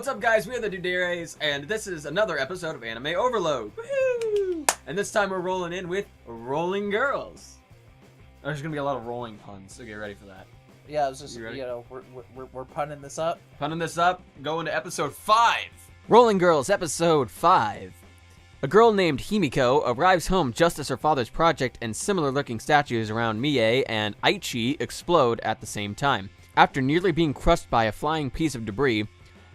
What's up, guys? We are the Duderes, and this is another episode of Anime Overload. Woo! And this time we're rolling in with Rolling Girls. There's gonna be a lot of rolling puns, so get ready for that. Yeah, it was just, we're punning this up. Punning this up, go into episode 5. Rolling Girls, episode 5. A girl named Himiko arrives home just as her father's project and similar-looking statues around Mie and Aichi explode at the same time. After nearly being crushed by a flying piece of debris,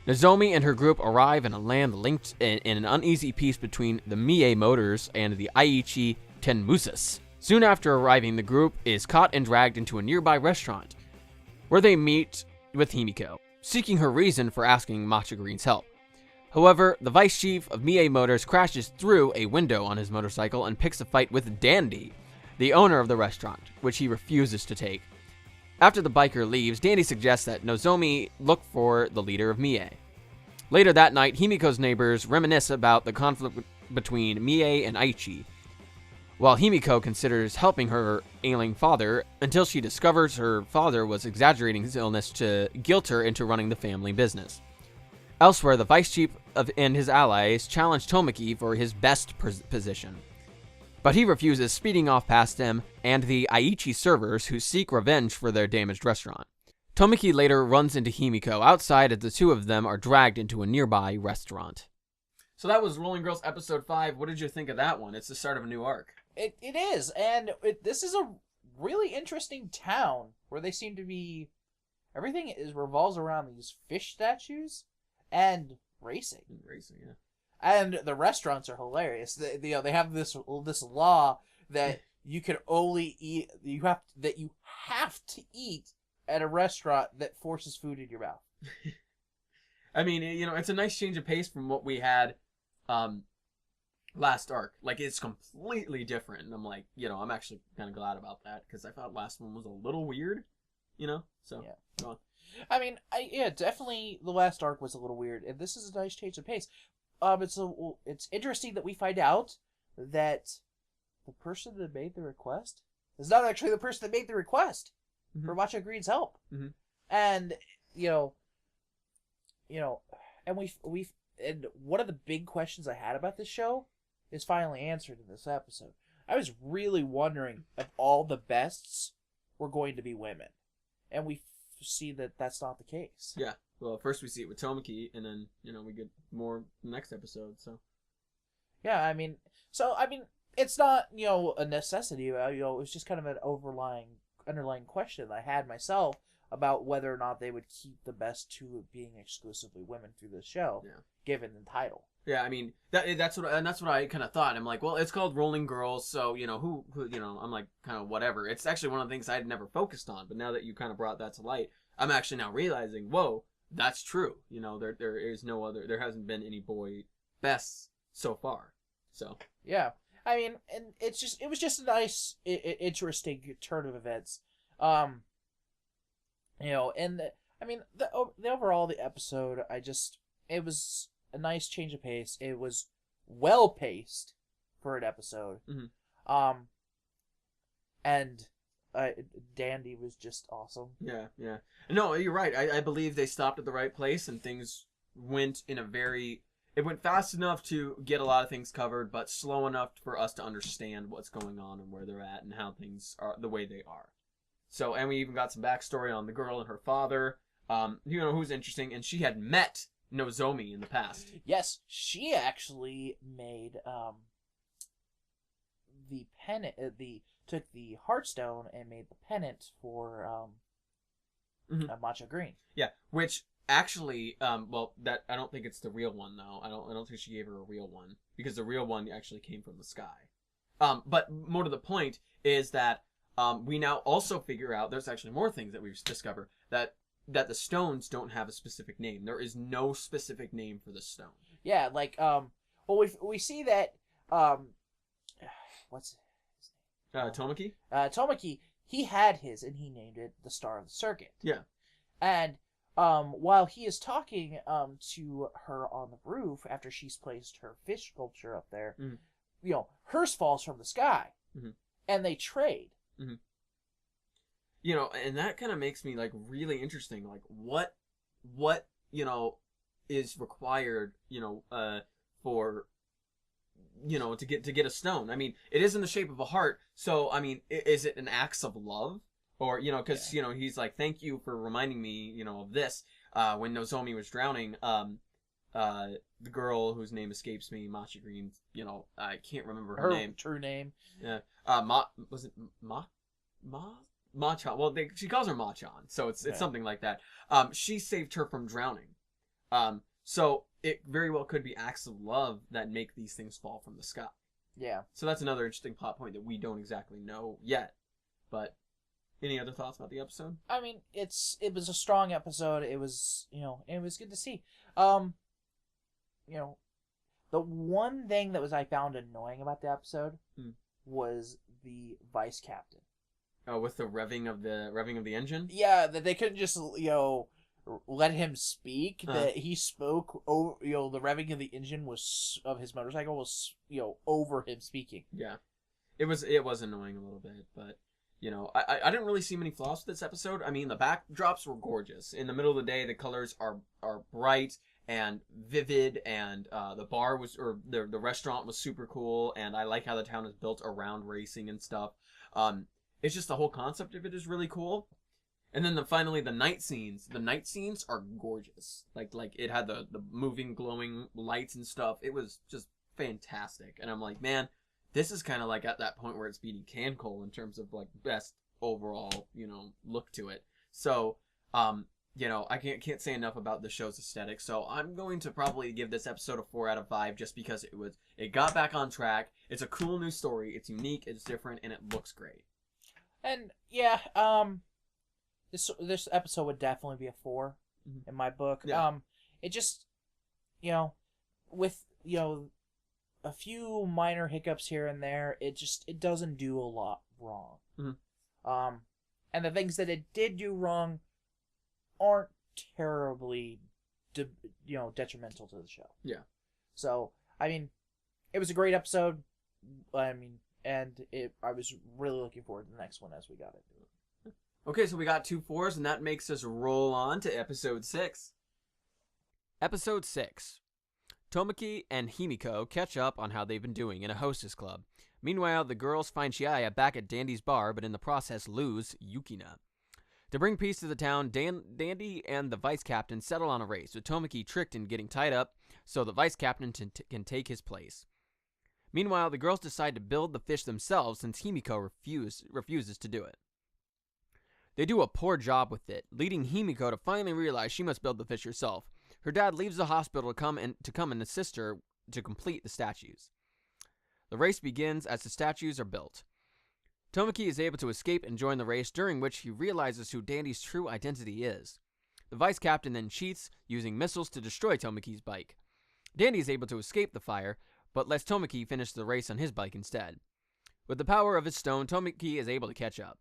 Nozomi and her group arrive in a land linked in an uneasy peace between the Mie Motors and the Aichi Tenmusas. Soon after arriving, the group is caught and dragged into a nearby restaurant, where they meet with Himiko, seeking her reason for asking Matcha Green's help. However, the vice chief of Mie Motors crashes through a window on his motorcycle and picks a fight with Dandy, the owner of the restaurant, which he refuses to take. After the biker leaves, Dandy suggests that Nozomi look for the leader of Mie. Later that night, Himiko's neighbors reminisce about the conflict between Mie and Aichi, while Himiko considers helping her ailing father until she discovers her father was exaggerating his illness to guilt her into running the family business. Elsewhere, the vice chief and his allies challenge Tomoki for his best position, but he refuses, speeding off past them and the Aichi servers who seek revenge for their damaged restaurant. Tomoki later runs into Himiko outside as the two of them are dragged into a nearby restaurant. So that was Rolling Girls episode 5. What did you think of that one? It's the start of a new arc. It is, and this is a really interesting town where they seem to be... Everything revolves around these fish statues and racing. Racing, yeah. And the restaurants are hilarious. They have this law that you can only eat you have to eat at a restaurant that forces food in your mouth. I mean, it's a nice change of pace from what we had last arc. Like, it's completely different, and I'm like, I'm actually kind of glad about that because I thought last one was a little weird, So yeah. Go on. I mean, definitely the last arc was a little weird, and this is a nice change of pace. It's interesting that we find out that the person that made the request is not actually the person that made the request for Matcha Green's help. Mm-hmm. And and one of the big questions I had about this show is finally answered in this episode. I was really wondering if all the bests were going to be women, and we see that that's not the case. Yeah. Well, first we see it with Tomoki, and then, we get more next episode, so. Yeah, I mean, it's not, a necessity, it was just kind of an underlying question I had myself about whether or not they would keep the best two being exclusively women through the show, given the title. Yeah, I mean, that's what I kind of thought. I'm like, well, it's called Rolling Girls, so, who I'm like, kind of whatever. It's actually one of the things I had never focused on, but now that you kind of brought that to light, I'm actually now realizing, whoa, that's true. There is no other, there hasn't been any boy bests so far. So. Yeah. I mean, and it was just a nice, interesting turn of events. And the overall, the episode, it was a nice change of pace. It was well paced for an episode. Mm-hmm. And Dandy was just awesome. Yeah. No, you're right. I believe they stopped at the right place and things went it went fast enough to get a lot of things covered, but slow enough for us to understand what's going on and where they're at and how things are the way they are. So, and we even got some backstory on the girl and her father, who's interesting, and she had met Nozomi in the past. Yes, she actually made the pennant, took the Heartstone and made the pennant for Matcha Green. Yeah, which actually, that I don't think it's the real one though. I don't think she gave her a real one because the real one actually came from the sky. But more to the point is that we now also figure out there's actually more things that we've discovered that the stones don't have a specific name. There is no specific name for the stone. Yeah, like we see that what's his name? Tomoki? Tomoki, he had his and he named it the Star of the Circuit. Yeah. And while he is talking to her on the roof after she's placed her fish sculpture up there, hers falls from the sky, and they trade. Mm-hmm. And that kind of makes me like really interesting. Like what is required, for, to get a stone. I mean, it is in the shape of a heart. So, I mean, is it an act of love? Or, because, he's like, thank you for reminding me, of this. When Nozomi was drowning, the girl whose name escapes me, Machi Green, I can't remember her name. True name. Yeah. Was it Machan? Well, she calls her Machan, so it's something like that. She saved her from drowning. So it very well could be acts of love that make these things fall from the sky. Yeah. So that's another interesting plot point that we don't exactly know yet. But any other thoughts about the episode? I mean, it was a strong episode. It was, it was good to see. The one thing that I found annoying about the episode was the vice captain. Oh, with the revving of the engine? Yeah, that they couldn't just, let him speak. That he spoke over, the revving of the engine of his motorcycle was, over him speaking. Yeah. It was annoying a little bit, but I didn't really see many flaws with this episode. I mean, the backdrops were gorgeous. In the middle of the day, the colors are bright and vivid, and the restaurant was super cool, and I like how the town is built around racing and stuff. It's just the whole concept of it is really cool. And then finally the night scenes. The night scenes are gorgeous. Like it had the moving, glowing lights and stuff. It was just fantastic. And I'm like, man, this is kind of like at that point where it's beating Cancol in terms of like best overall, look to it. So, I can't say enough about the show's aesthetic. So I'm going to probably give this episode a 4 out of 5 just because it got back on track. It's a cool new story. It's unique. It's different, and it looks great. And yeah, this episode would definitely be a 4 in my book. Yeah. It just, with a few minor hiccups here and there, it doesn't do a lot wrong. Mm-hmm. And the things that it did do wrong aren't terribly, detrimental to the show. Yeah. So, I mean, it was a great episode. I mean, I was really looking forward to the next one as we got into it. Okay, so we got 2 4s, and that makes us roll on to episode 6. Episode 6. Tomoki and Himiko catch up on how they've been doing in a hostess club. Meanwhile, the girls find Chiaya back at Dandy's bar, but in the process lose Yukina. To bring peace to the town, Dandy and the vice captain settle on a race, with Tomoki tricked and getting tied up so the vice captain can take his place. Meanwhile, the girls decide to build the fish themselves since Himiko refuses to do it. They do a poor job with it, leading Himiko to finally realize she must build the fish herself. Her dad leaves the hospital to come and assist her to complete the statues. The race begins as the statues are built. Tomoki is able to escape and join the race, during which he realizes who Dandy's true identity is. The vice captain then cheats, using missiles to destroy Tomoki's bike. Dandy is able to escape the fire, but lets Tomoki finish the race on his bike instead. With the power of his stone, Tomoki is able to catch up.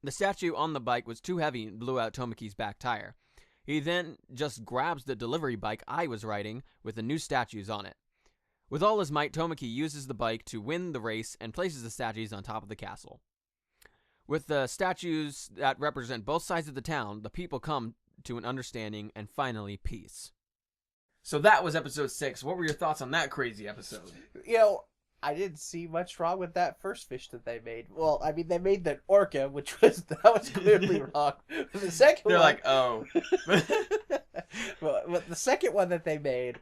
The statue on the bike was too heavy and blew out Tomoki's back tire. He then just grabs the delivery bike I was riding with the new statues on it. With all his might, Tomoki uses the bike to win the race and places the statues on top of the castle. With the statues that represent both sides of the town, the people come to an understanding and finally peace. So that was episode 6. What were your thoughts on that crazy episode? I didn't see much wrong with that first fish that they made. Well, I mean, they made the orca, that was clearly wrong. But the second They're one, like, oh. but the second one that they made,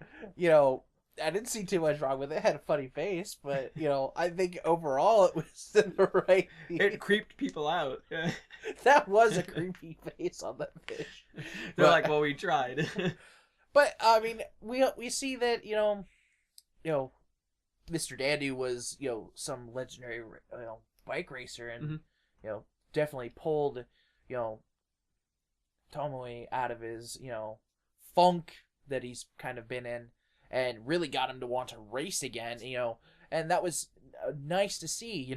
I didn't see too much wrong with it. It had a funny face, but, I think overall it was the right... It creeped people out. That was a creepy face on that fish. They're like, well, we tried. But, I mean, we see that, Mr. Dandy was, some legendary, bike racer and, definitely pulled, Tomoe out of his, funk that he's kind of been in and really got him to want to race again, and that was nice to see,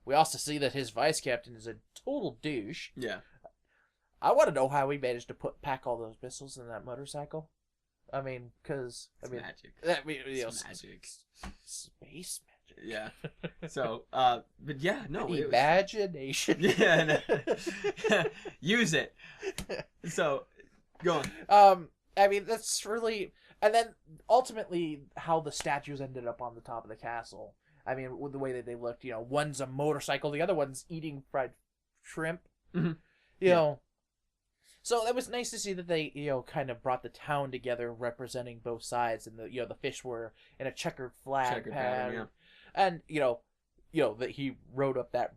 We also see that his vice captain is a total douche. Yeah. I want to know how he managed to pack all those missiles in that motorcycle. I mean, because... magic. It's magic. Space magic. Yeah. So, but yeah, no. Imagination. Yeah. No. Use it. So, go on. I mean, that's really... And then, ultimately, how the statues ended up on the top of the castle. I mean, with the way that they looked, one's a motorcycle, the other one's eating fried shrimp. Mm-hmm. You know. So it was nice to see that they, kind of brought the town together, representing both sides, and the fish were in a checkered flag pattern. And, that he rode up that,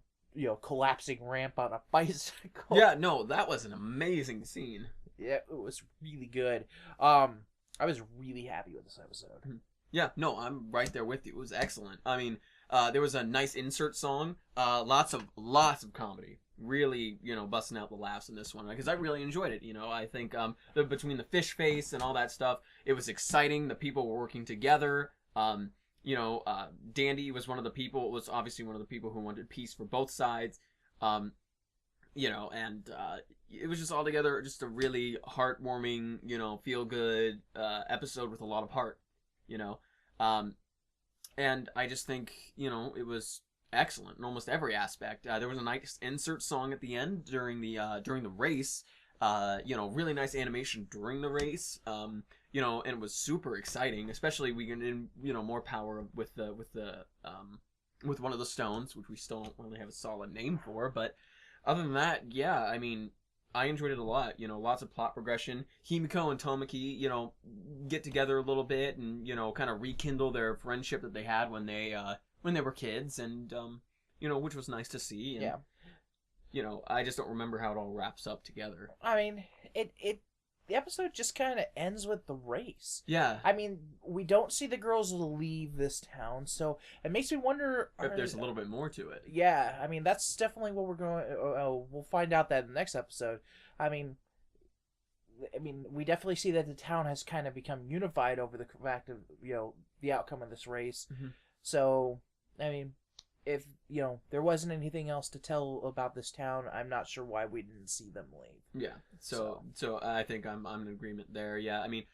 collapsing ramp on a bicycle. Yeah, no, that was an amazing scene. Yeah, it was really good. I was really happy with this episode. Yeah, no, I'm right there with you. It was excellent. I mean, there was a nice insert song. Lots of comedy. Really, busting out the laughs in this one because I really enjoyed it. I think between the fish face and all that stuff, it was exciting. The people were working together. Dandy was one of the people. Was obviously one of the people who wanted peace for both sides. And it was just all together just a really heartwarming, feel good episode with a lot of heart. And I just think it was excellent in almost every aspect. There was a nice insert song at the end during the race. Really nice animation during the race. And it was super exciting, especially we get more power with one of the stones, which we still don't really have a solid name for. But other than that, yeah, I mean, I enjoyed it a lot. Lots of plot progression. Himiko and Tomoki, get together a little bit and kind of rekindle their friendship that they had when they were kids, and which was nice to see. And, yeah. I just don't remember how it all wraps up together. I mean, the episode just kind of ends with the race. Yeah. I mean, we don't see the girls leave this town, so it makes me wonder if there's a little bit more to it. Yeah, I mean, that's definitely what we're going... we'll find out that in the next episode. I mean, we definitely see that the town has kind of become unified over the fact of, the outcome of this race. Mm-hmm. So, I mean, if, there wasn't anything else to tell about this town, I'm not sure why we didn't see them leave. Yeah. So I think I'm in agreement there. Yeah. I mean,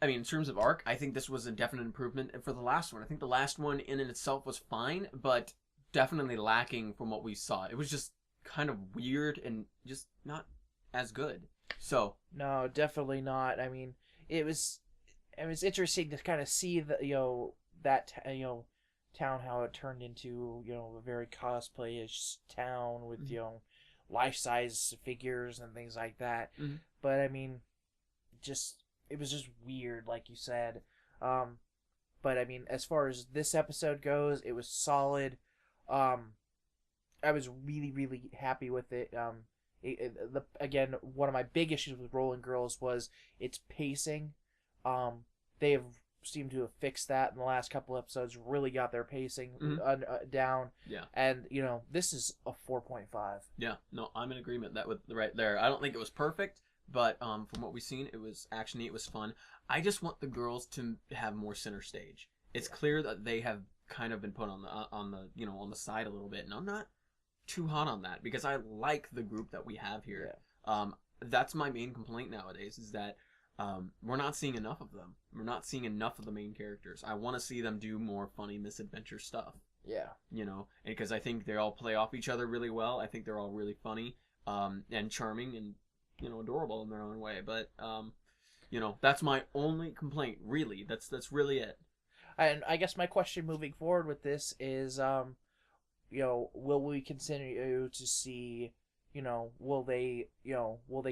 in terms of arc, I think this was a definite improvement for the last one. I think the last one in and itself was fine, but definitely lacking from what we saw. It was just kind of weird and just not as good. So no, definitely not. I mean, it was interesting to kind of see the town, how it turned into a very cosplay-ish town with life-size figures and things like that. Mm-hmm. But I mean, it was just weird, like you said. But I mean, as far as this episode goes, it was solid. I was really, really happy with it. Again, one of my big issues with Rolling Girls was its pacing. They have seemed to have fixed that in the last couple episodes. Really got their pacing down. Yeah. And this is a 4.5. Yeah. No, I'm in agreement that with right there. I don't think it was perfect, but from what we've seen, it was actiony. It was fun. I just want the girls to have more center stage. It's clear that they have kind of been put on the side a little bit, and I'm not too hot on that because I like the group that we have here. Yeah. That's my main complaint nowadays is that we're not seeing enough of them. We're not seeing enough of the main characters. I want to see them do more funny misadventure stuff. Yeah. Because I think they all play off each other really well. I think they're all really funny, and charming and, adorable in their own way. But, that's my only complaint, really. That's really it. And I guess my question moving forward with this is, will we continue to see, will they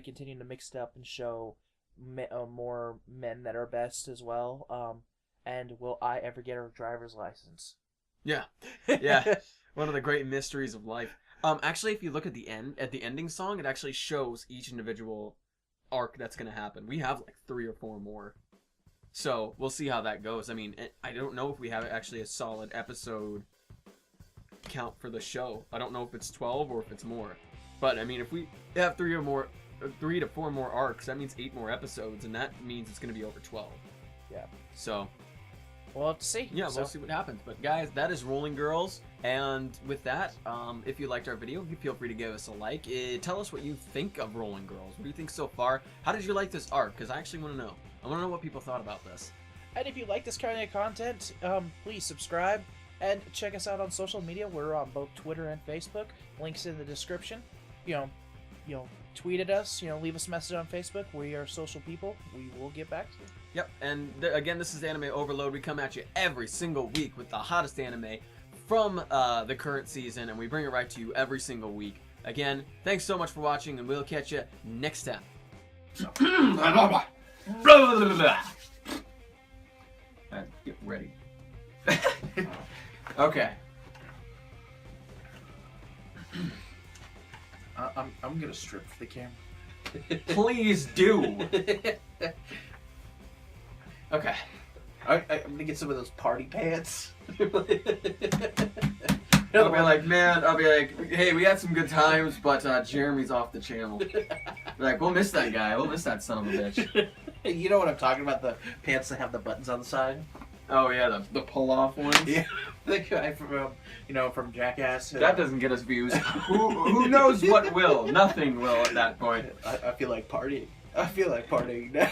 continue to mix it up and show more men that are best as well? And will I ever get a driver's license? Yeah. Yeah. One of the great mysteries of life. Actually, if you look at the ending song, it actually shows each individual arc that's going to happen. We have like 3 or 4 more. So we'll see how that goes. I mean, I don't know if we have actually a solid episode count for the show. I don't know if it's 12 or if it's more. But I mean, if we have 3 to 4 more arcs, that means 8 more episodes, and that means it's going to be over 12. Yeah. So we'll have to see. Yeah, we'll see what happens. But guys, that is Rolling Girls. And with that, if you liked our video, feel free to give us a like. Tell us what you think of Rolling Girls. What do you think so far? How did you like this arc? Because I actually want to know. I want to know what people thought about this. And if you like this kind of content, please subscribe and check us out on social media. We're on both Twitter and Facebook. Links in the description. tweet at us. Leave us a message on Facebook. We are social people. We will get back to you. Yep, and again, this is Anime Overload. We come at you every single week with the hottest anime from the current season, and we bring it right to you every single week. Again, thanks so much for watching, and we'll catch you next time. Get ready. Okay. I'm gonna strip for the camera. Please do. Okay. I'm gonna get some of those party pants. I'll be like, hey, we had some good times, but Jeremy's off the channel. Like, we'll miss that guy. We'll miss that son of a bitch. You know what I'm talking about? The pants that have the buttons on the side. Oh yeah, the pull-off ones. Yeah, the guy from from Jackass. That doesn't get us views. Who knows what will? Nothing will at that point. I feel like partying. I feel like partying now.